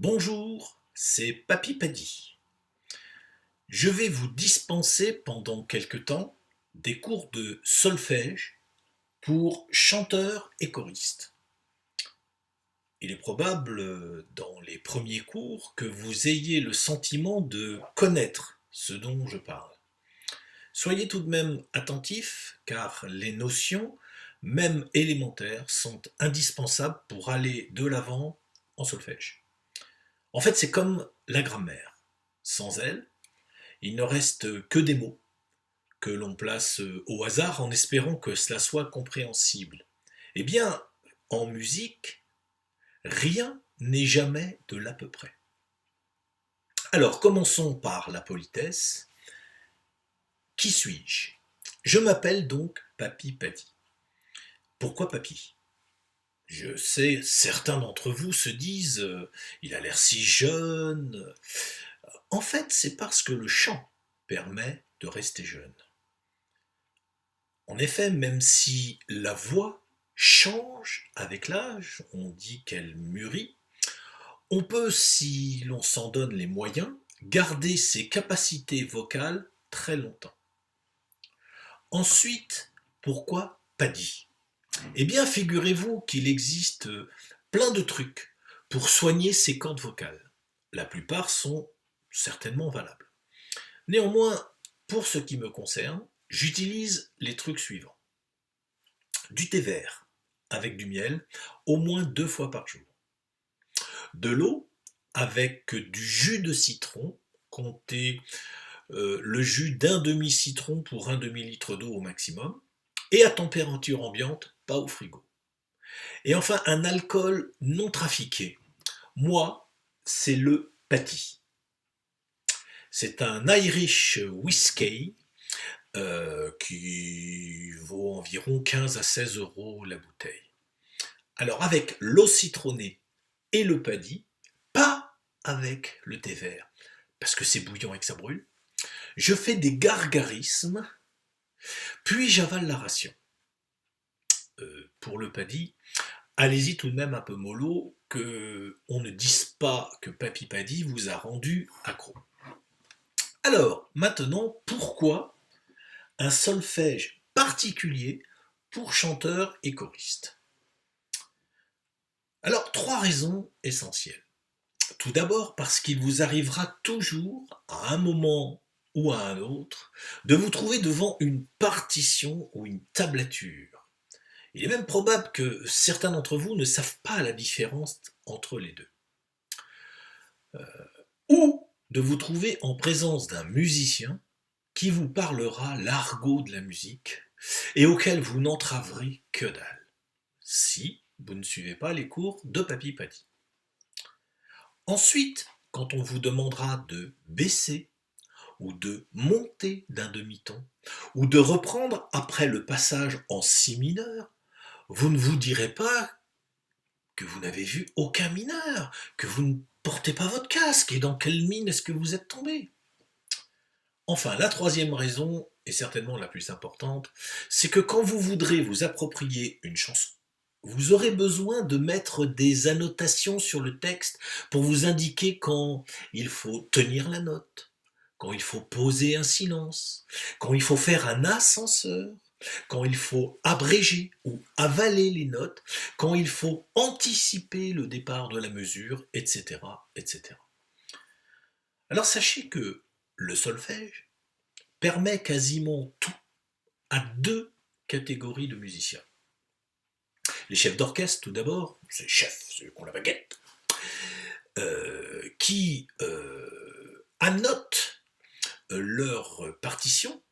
Bonjour, c'est Papy Paddy. Je vais vous dispenser pendant quelque temps des cours de solfège pour chanteurs et choristes. Il est probable, dans les premiers cours, que vous ayez le sentiment de connaître ce dont je parle. Soyez tout de même attentifs, car les notions, même élémentaires, sont indispensables pour aller de l'avant en solfège. En fait, c'est comme la grammaire. Sans elle, il ne reste que des mots que l'on place au hasard en espérant que cela soit compréhensible. Eh bien, en musique, rien n'est jamais de l'à peu près. Alors, commençons par la politesse. Qui suis-je? Je m'appelle donc Papy Paddy. Pourquoi Papy? Je sais, certains d'entre vous se disent il a l'air si jeune. En fait, c'est parce que le chant permet de rester jeune. En effet, même si la voix change avec l'âge, on dit qu'elle mûrit, on peut, si l'on s'en donne les moyens, garder ses capacités vocales très longtemps. Ensuite, pourquoi Paddy? Eh bien, figurez-vous qu'il existe plein de trucs pour soigner ses cordes vocales. La plupart sont certainement valables. Néanmoins, pour ce qui me concerne, j'utilise les trucs suivants. Du thé vert avec du miel, au moins 2 fois par jour. De l'eau avec du jus de citron, comptez le jus d'un demi-citron pour un demi-litre d'eau au maximum, et à température ambiante, pas au frigo. Et enfin, un alcool non trafiqué. Moi, c'est le Patty. C'est un Irish whiskey qui vaut environ 15 à 16 euros la bouteille. Alors avec l'eau citronnée et le paddy, pas avec le thé vert, parce que c'est bouillant et que ça brûle, je fais des gargarismes, puis j'avale la ration. Pour le paddy, allez-y tout de même un peu mollo, que on ne dise pas que Papy Paddy vous a rendu accro. Alors, maintenant, pourquoi un solfège particulier pour chanteurs et choristes? Alors, 3 raisons essentielles. Tout d'abord parce qu'il vous arrivera toujours, à un moment ou à un autre, de vous trouver devant une partition ou une tablature. Il est même probable que certains d'entre vous ne savent pas la différence entre les deux. Ou de vous trouver en présence d'un musicien qui vous parlera l'argot de la musique et auquel vous n'entraverez que dalle, si vous ne suivez pas les cours de Papy Paddy. Ensuite, quand on vous demandera de baisser ou de monter d'un demi-ton, ou de reprendre après le passage en si mineur, vous ne vous direz pas que vous n'avez vu aucun mineur, que vous ne portez pas votre casque, et dans quelle mine est-ce que vous êtes tombé? Enfin, la troisième raison, et certainement la plus importante, c'est que quand vous voudrez vous approprier une chanson, vous aurez besoin de mettre des annotations sur le texte pour vous indiquer quand il faut tenir la note, quand il faut poser un silence, quand il faut faire un ascenseur, quand il faut abréger ou avaler les notes, quand il faut anticiper le départ de la mesure, etc., etc. Alors sachez que le solfège permet quasiment tout à 2 catégories de musiciens. Les chefs d'orchestre, tout d'abord, ces chefs, ceux qui ont la baguette, qui annotent leur partition,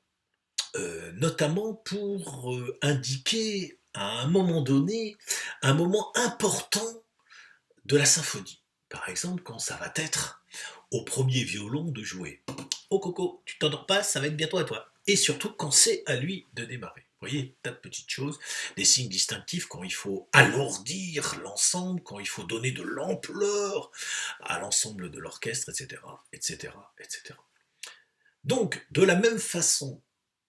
notamment pour indiquer à un moment donné un moment important de la symphonie. Par exemple, quand ça va être au premier violon de jouer. Oh Coco, tu t'endors pas, ça va être bientôt à toi. Et surtout quand c'est à lui de démarrer. Vous voyez, tas de petites choses, des signes distinctifs quand il faut alourdir l'ensemble, quand il faut donner de l'ampleur à l'ensemble de l'orchestre, etc., etc., etc. Donc, de la même façon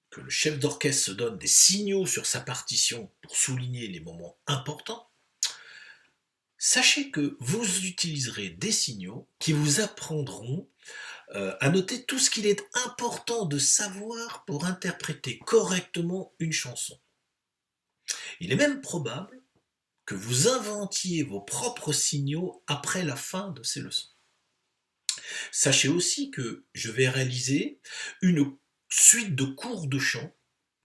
que le chef d'orchestre se donne des signaux sur sa partition pour souligner les moments importants, Sachez que vous utiliserez des signaux qui vous apprendront à noter tout ce qu'il est important de savoir pour interpréter correctement une chanson. Il est même probable que vous inventiez vos propres signaux après la fin de ces leçons. Sachez aussi que je vais réaliser une suite de cours de chant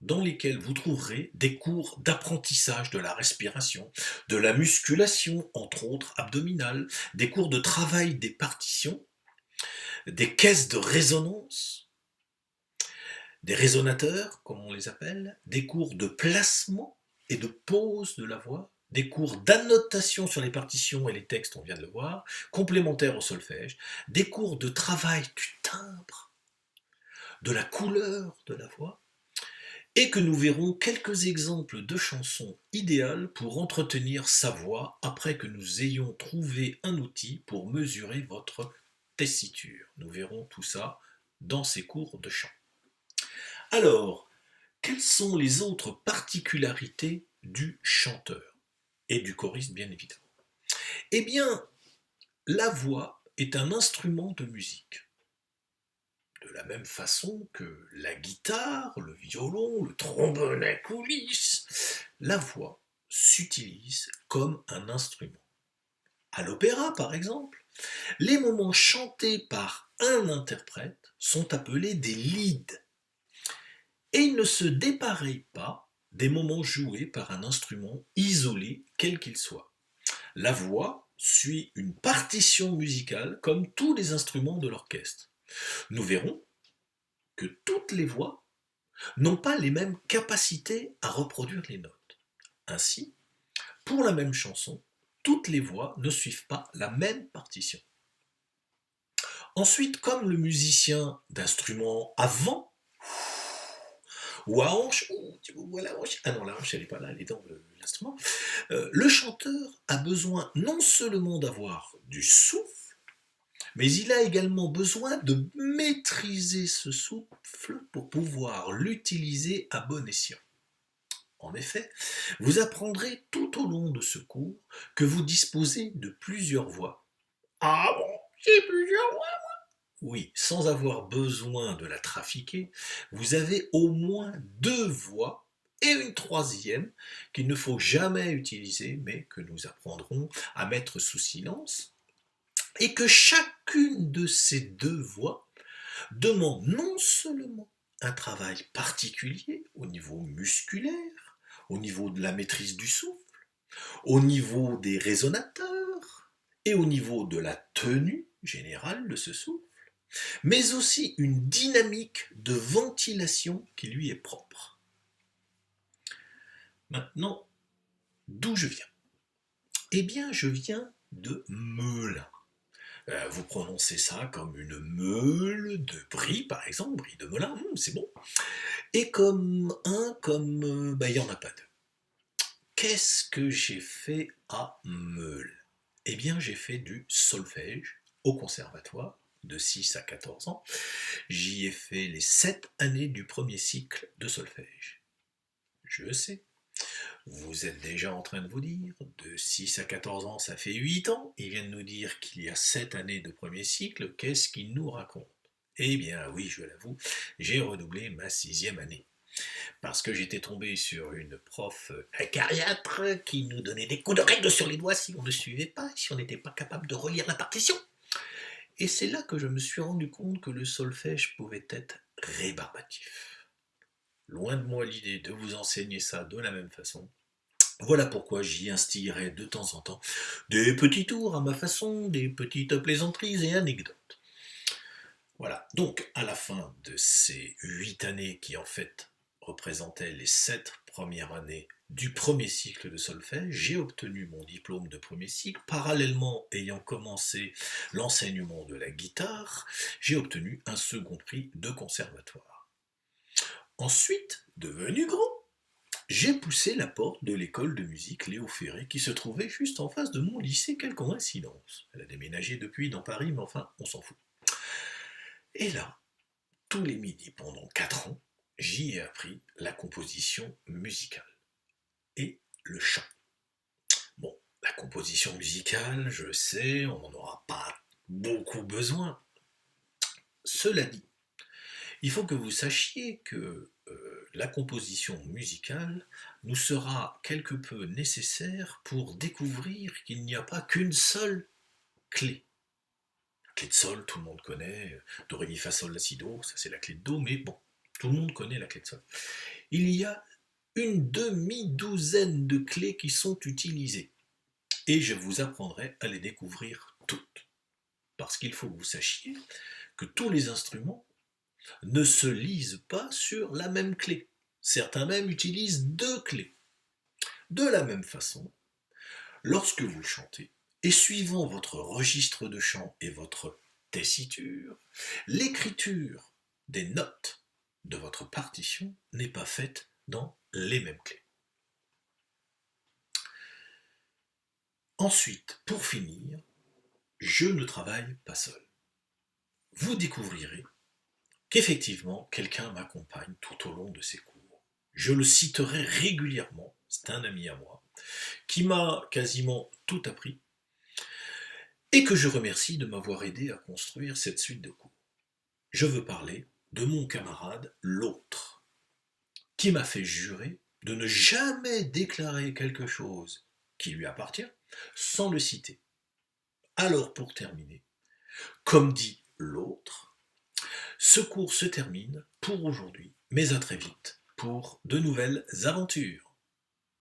dans lesquels vous trouverez des cours d'apprentissage de la respiration, de la musculation, entre autres abdominale, des cours de travail des partitions, des caisses de résonance, des résonateurs, comme on les appelle, des cours de placement et de pose de la voix, des cours d'annotation sur les partitions et les textes, on vient de le voir, complémentaires au solfège, des cours de travail du timbre, de la couleur de la voix, et que nous verrons quelques exemples de chansons idéales pour entretenir sa voix après que nous ayons trouvé un outil pour mesurer votre tessiture. Nous verrons tout ça dans ces cours de chant. Alors, quelles sont les autres particularités du chanteur et du choriste, bien évidemment? Eh bien, la voix est un instrument de musique. De la même façon que la guitare, le violon, le trombone à coulisses, la voix s'utilise comme un instrument. À l'opéra, par exemple, les moments chantés par un interprète sont appelés des lieds. Et ils ne se dépareillent pas des moments joués par un instrument isolé, quel qu'il soit. La voix suit une partition musicale comme tous les instruments de l'orchestre. Nous verrons que toutes les voix n'ont pas les mêmes capacités à reproduire les notes. Ainsi, pour la même chanson, toutes les voix ne suivent pas la même partition. Ensuite, comme le musicien d'instrument à vent ou à hanche, tu vois la hanche, ah non, la hanche elle n'est pas là, elle est dans l'instrument, le chanteur a besoin non seulement d'avoir du souffle, mais il a également besoin de maîtriser ce souffle pour pouvoir l'utiliser à bon escient. En effet, vous apprendrez tout au long de ce cours que vous disposez de plusieurs voix. Ah bon, j'ai plusieurs voix? Oui, sans avoir besoin de la trafiquer, vous avez au moins 2 voix et une troisième qu'il ne faut jamais utiliser, mais que nous apprendrons à mettre sous silence, et que chacune de ces 2 voix demande non seulement un travail particulier au niveau musculaire, au niveau de la maîtrise du souffle, au niveau des résonateurs et au niveau de la tenue générale de ce souffle, mais aussi une dynamique de ventilation qui lui est propre. Maintenant, d'où je viens? Eh bien, je viens de Melun. Vous prononcez ça comme une meule de Brie, par exemple, Brie de Melun, c'est bon. Et comme il n'y en a pas deux. Qu'est-ce que j'ai fait à Meule? Eh bien, j'ai fait du solfège au conservatoire de 6 à 14 ans. J'y ai fait les 7 années du premier cycle de solfège. Je sais, vous êtes déjà en train de vous dire, de 6 à 14 ans, ça fait 8 ans. Ils viennent nous dire qu'il y a 7 années de premier cycle. Qu'est-ce qu'ils nous racontent? Eh bien, oui, je l'avoue, j'ai redoublé ma 6e année. Parce que j'étais tombé sur une prof acariâtre qui nous donnait des coups de règle sur les doigts si on ne suivait pas, si on n'était pas capable de relire la partition. Et c'est là que je me suis rendu compte que le solfège pouvait être rébarbatif. Loin de moi l'idée de vous enseigner ça de la même façon. Voilà pourquoi j'y instillerai de temps en temps des petits tours à ma façon, des petites plaisanteries et anecdotes. Voilà, donc à la fin de ces 8 années qui en fait représentaient les 7 premières années du premier cycle de solfège, j'ai obtenu mon diplôme de premier cycle. Parallèlement, ayant commencé l'enseignement de la guitare, j'ai obtenu un second prix de conservatoire. Ensuite, devenu grand, j'ai poussé la porte de l'école de musique Léo Ferré qui se trouvait juste en face de mon lycée, quelle coïncidence. Elle a déménagé depuis dans Paris, mais enfin, on s'en fout. Et là, tous les midis pendant 4 ans, j'y ai appris la composition musicale et le chant. Bon, La composition musicale, je sais, on n'en aura pas beaucoup besoin. Cela dit, il faut que vous sachiez que la composition musicale nous sera quelque peu nécessaire pour découvrir qu'il n'y a pas qu'une seule clé. La clé de sol, tout le monde connaît, do, ré, mi, fa, sol, la, si, do, ça c'est la clé de do, mais bon, tout le monde connaît la clé de sol. Il y a une demi-douzaine de clés qui sont utilisées, et je vous apprendrai à les découvrir toutes. Parce qu'il faut que vous sachiez que tous les instruments ne se lisent pas sur la même clé. Certains même utilisent deux clés. De la même façon, lorsque vous chantez, et suivant votre registre de chant et votre tessiture, l'écriture des notes de votre partition n'est pas faite dans les mêmes clés. Ensuite, pour finir, je ne travaille pas seul. Vous découvrirez qu'effectivement, quelqu'un m'accompagne tout au long de ces cours. Je le citerai régulièrement, c'est un ami à moi, qui m'a quasiment tout appris, et que je remercie de m'avoir aidé à construire cette suite de cours. Je veux parler de mon camarade l'autre, qui m'a fait jurer de ne jamais déclarer quelque chose qui lui appartient sans le citer. Alors pour terminer, comme dit l'autre, ce cours se termine pour aujourd'hui, mais à très vite pour de nouvelles aventures.